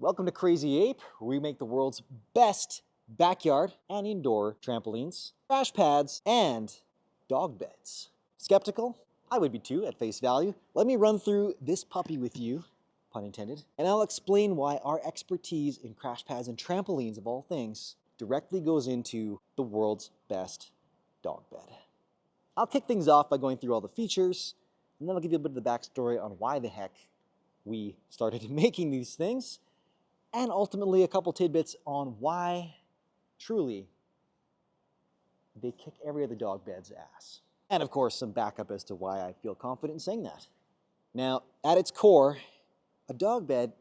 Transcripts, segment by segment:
Welcome to Crazy Ape, where we make the world's best backyard and indoor trampolines, crash pads, and dog beds. Skeptical? I would be too, at face value. Let me run through this puppy with you, pun intended, and I'll explain why our expertise in crash pads and trampolines, of all things, directly goes into the world's best dog bed. I'll kick things off by going through all the features, and then I'll give you a bit of the backstory on why the heck we started making these things, and ultimately a couple tidbits on why, truly, they kick every other dog bed's ass. And of course, some backup as to why I feel confident in saying that. Now, at its core, a dog bed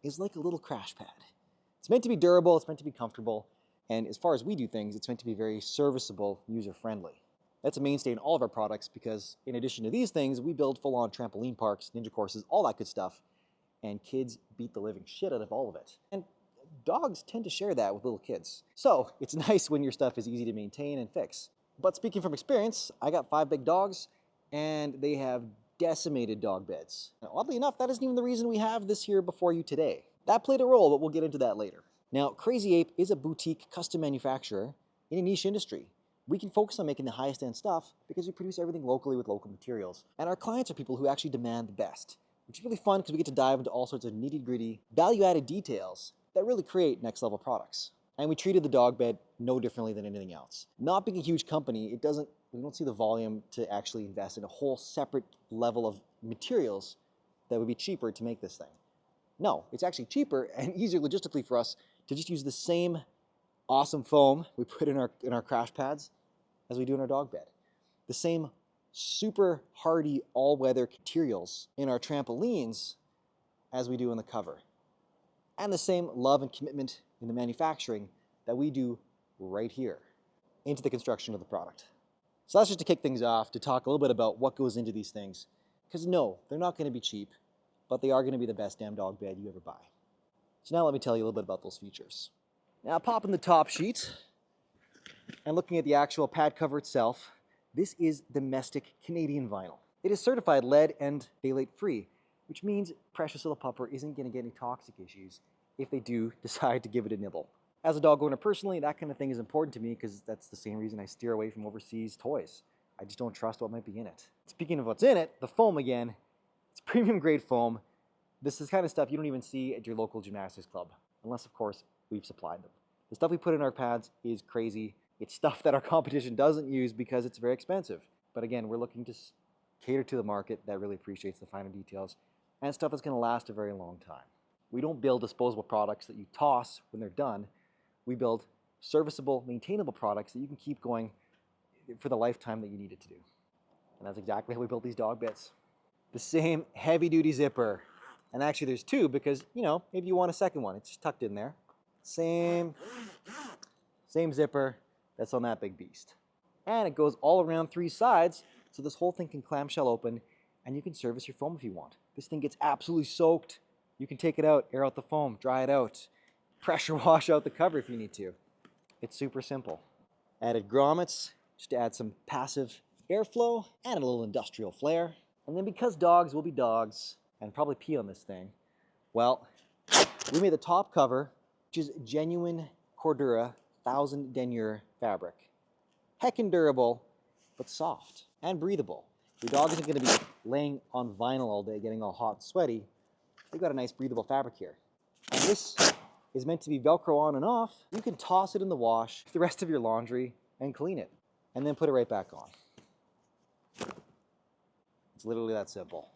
is like a little crash pad. It's meant to be durable, it's meant to be comfortable, and as far as we do things, it's meant to be very serviceable, user-friendly. That's a mainstay in all of our products because in addition to these things, we build full-on trampoline parks, ninja courses, all that good stuff, and kids beat the living shit out of all of it. And dogs tend to share that with little kids. So it's nice when your stuff is easy to maintain and fix. But speaking from experience, I got 5 big dogs and they have decimated dog beds. Now, oddly enough, that isn't even the reason we have this here before you today. That played a role, but we'll get into that later. Now, Crazy Ape is a boutique custom manufacturer in a niche industry. We can focus on making the highest end stuff because we produce everything locally with local materials. And our clients are people who actually demand the best, which is really fun because we get to dive into all sorts of nitty-gritty, value-added details that really create next-level products. And we treated the dog bed no differently than anything else. Not being a huge company, we don't see the volume to actually invest in a whole separate level of materials that would be cheaper to make this thing. No, it's actually cheaper and easier logistically for us to just use the same awesome foam we put in our crash pads as we do in our dog bed. The same super hardy all-weather materials in our trampolines as we do in the cover. And the same love and commitment in the manufacturing that we do right here into the construction of the product. So that's just to kick things off, to talk a little bit about what goes into these things. Because no, they're not going to be cheap, but they are going to be the best damn dog bed you ever buy. So now let me tell you a little bit about those features. Now popping the top sheet and looking at the actual pad cover itself, this is domestic Canadian vinyl. It is certified lead and phthalate free, which means precious little pupper isn't going to get any toxic issues if they do decide to give it a nibble. As a dog owner personally, that kind of thing is important to me because that's the same reason I steer away from overseas toys. I just don't trust what might be in it. Speaking of what's in it, the foam again, it's premium grade foam. This is the kind of stuff you don't even see at your local gymnastics club, unless of course we've supplied them. The stuff we put in our pads is crazy. It's stuff that our competition doesn't use because it's very expensive. But again, we're looking to cater to the market that really appreciates the finer details and stuff that's going to last a very long time. We don't build disposable products that you toss when they're done. We build serviceable, maintainable products that you can keep going for the lifetime that you need it to do. And that's exactly how we built these dog beds. The same heavy-duty zipper. And actually there's 2 because, you know, maybe you want a second one. It's just tucked in there. Same zipper that's on that big beast. And it goes all around 3 sides, so this whole thing can clamshell open and you can service your foam if you want. This thing gets absolutely soaked. You can take it out, air out the foam, dry it out, pressure wash out the cover if you need to. It's super simple. Added grommets just to add some passive airflow and a little industrial flair. And then because dogs will be dogs and probably pee on this thing, well, we made the top cover, which is genuine Cordura 1000 denier fabric. Heckin' durable, but soft and breathable. Your dog isn't going to be laying on vinyl all day getting all hot and sweaty. They've got a nice breathable fabric here. And this is meant to be Velcro on and off. You can toss it in the wash, the rest of your laundry, and clean it. And then put it right back on. It's literally that simple.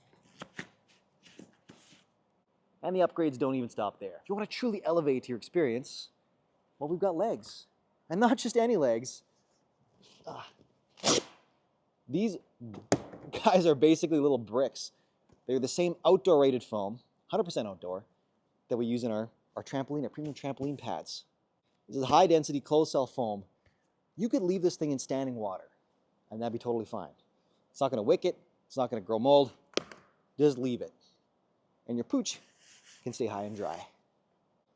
And the upgrades don't even stop there. If you want to truly elevate your experience, well, we've got legs. And not just any legs. These guys are basically little bricks. They're the same outdoor rated foam, 100% outdoor, that we use in our trampoline, our premium trampoline pads. This is high density closed cell foam. You could leave this thing in standing water and that'd be totally fine. It's not going to wick it. It's not going to grow mold. Just leave it. And your pooch can stay high and dry.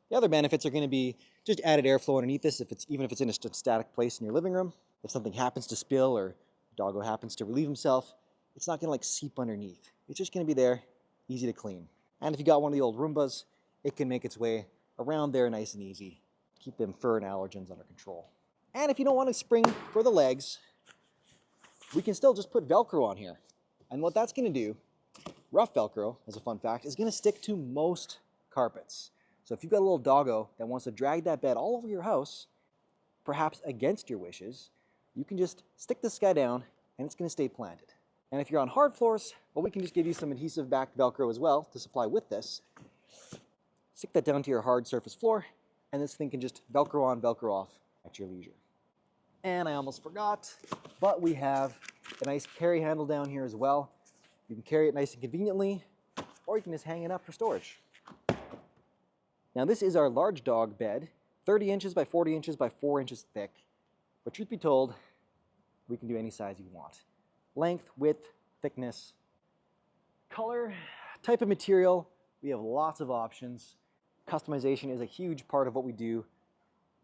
The other benefits are going to be just added airflow underneath this, even if it's in a static place in your living room. If something happens to spill or doggo happens to relieve himself, it's not going to like seep underneath. It's just going to be there, easy to clean. And if you got one of the old Roombas, it can make its way around there nice and easy. Keep them fur and allergens under control. And if you don't want to spring for the legs, we can still just put Velcro on here. And what that's going to do, rough Velcro, as a fun fact, is going to stick to most carpets. So if you've got a little doggo that wants to drag that bed all over your house, perhaps against your wishes, you can just stick this guy down and it's going to stay planted. And if you're on hard floors, well, we can just give you some adhesive backed Velcro as well to supply with this. Stick that down to your hard surface floor, and this thing can just Velcro on, Velcro off at your leisure. And I almost forgot, but we have a nice carry handle down here as well. You can carry it nice and conveniently, or you can just hang it up for storage. Now this is our large dog bed, 30 inches by 40 inches by 4 inches thick. But truth be told, we can do any size you want. Length, width, thickness, color, type of material, we have lots of options. Customization is a huge part of what we do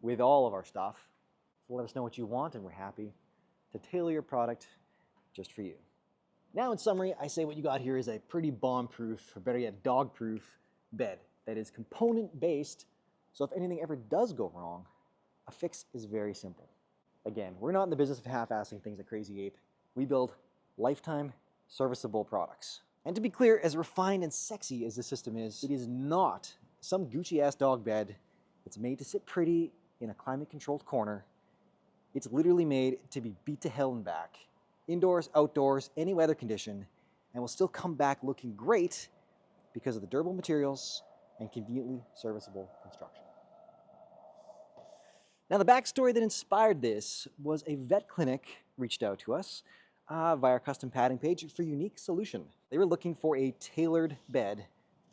with all of our stuff. So let us know what you want and we're happy to tailor your product just for you. Now in summary, I say what you got here is a pretty bomb-proof, or better yet, dog-proof bed that is component-based, so if anything ever does go wrong, a fix is very simple. Again, we're not in the business of half-assing things at Crazy Ape. We build lifetime serviceable products. And to be clear, as refined and sexy as the system is, it is not some Gucci-ass dog bed that's made to sit pretty in a climate-controlled corner. It's literally made to be beat to hell and back. Indoors, outdoors, any weather condition, and will still come back looking great because of the durable materials and conveniently serviceable construction. Now the backstory that inspired this was a vet clinic reached out to us via our custom padding page for a unique solution. They were looking for a tailored bed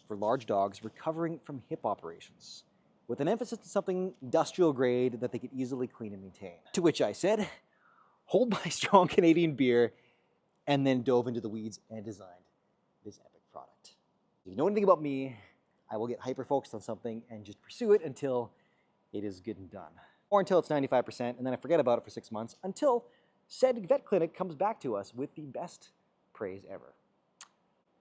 for large dogs recovering from hip operations, with an emphasis on something industrial grade that they could easily clean and maintain. To which I said, hold my strong Canadian beer, and then dove into the weeds and designed this epic product. If you know anything about me, I will get hyper-focused on something and just pursue it until it is good and done. Or until it's 95%, and then I forget about it for 6 months, until said vet clinic comes back to us with the best praise ever.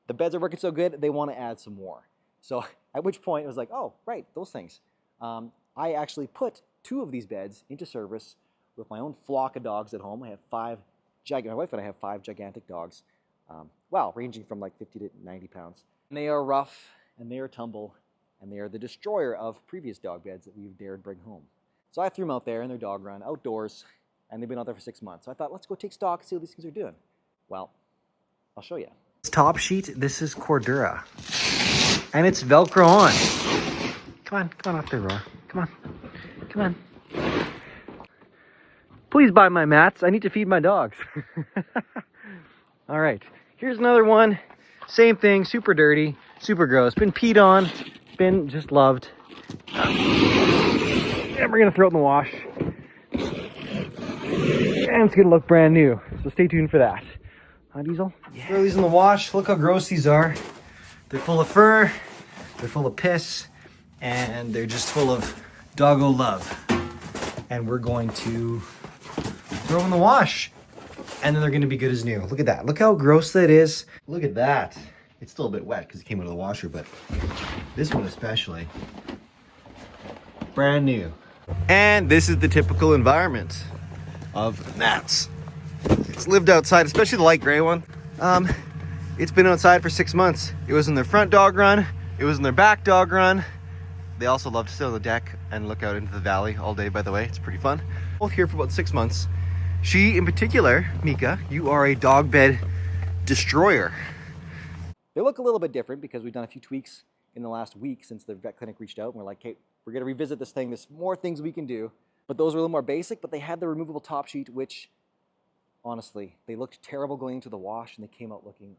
The beds are working so good, they want to add some more. So at which point it was like, oh, right, those things. I actually put 2 of these beds into service with my own flock of dogs at home. I have 5 my wife and I have 5 gigantic dogs, ranging from like 50 to 90 pounds. And they are rough, and they are tumble, and they are the destroyer of previous dog beds that we've dared bring home. So I threw them out there in their dog run, outdoors, and they've been out there for 6 months. So I thought, let's go take stock and see what these things are doing. Well, I'll show you. It's top sheet, this is Cordura. And it's Velcro on. Come on up there, Roar. Come on. Please buy my mats. I need to feed my dogs. All right, here's another one. Same thing, super dirty, super gross. Been peed on, been just loved. And we're gonna throw it in the wash. And it's gonna look brand new. So stay tuned for that. Huh, Diesel? Yeah. Throw these in the wash. Look how gross these are. They're full of fur, they're full of piss, and they're just full of doggo love. And we're going to throw them in the wash. And then they're gonna be good as new. Look at that. Look how gross that is. Look at that. It's still a bit wet because it came out of the washer, but this one especially. Brand new. And this is the typical environment of mats. It's lived outside, especially the light gray one. It's been outside for 6 months. It was in their front dog run. It was in their back dog run. They also love to sit on the deck and look out into the valley all day, by the way. It's pretty fun. Both here for about 6 months. She, in particular, Mika, you are a dog bed destroyer. They look a little bit different because we've done a few tweaks in the last week since the vet clinic reached out. And we're like, hey, we're gonna revisit this thing. There's more things we can do. But those were a little more basic, but they had the removable top sheet, which honestly, they looked terrible going into the wash and they came out looking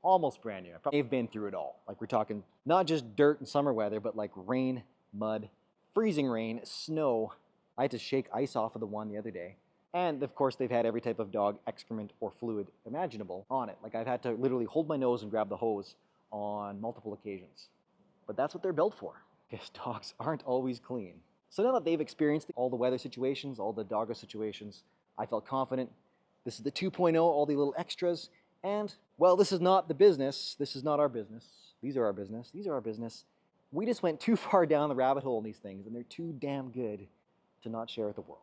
almost brand new. They've been through it all. Like we're talking not just dirt and summer weather, but like rain, mud, freezing rain, snow. I had to shake ice off of the one the other day. And of course, they've had every type of dog excrement or fluid imaginable on it. Like I've had to literally hold my nose and grab the hose on multiple occasions. But that's what they're built for, because dogs aren't always clean. So now that they've experienced all the weather situations, all the doggo situations, I felt confident. This is the 2.0, all the little extras. And, well, this is not the business. This is not our business. These are our business. These are our business. We just went too far down the rabbit hole in these things, and they're too damn good to not share with the world.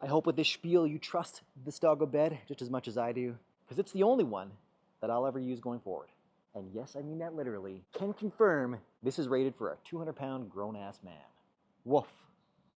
I hope with this spiel you trust this doggo bed just as much as I do, because it's the only one that I'll ever use going forward. And yes, I mean that literally. Can confirm this is rated for a 200-pound grown-ass man. Woof.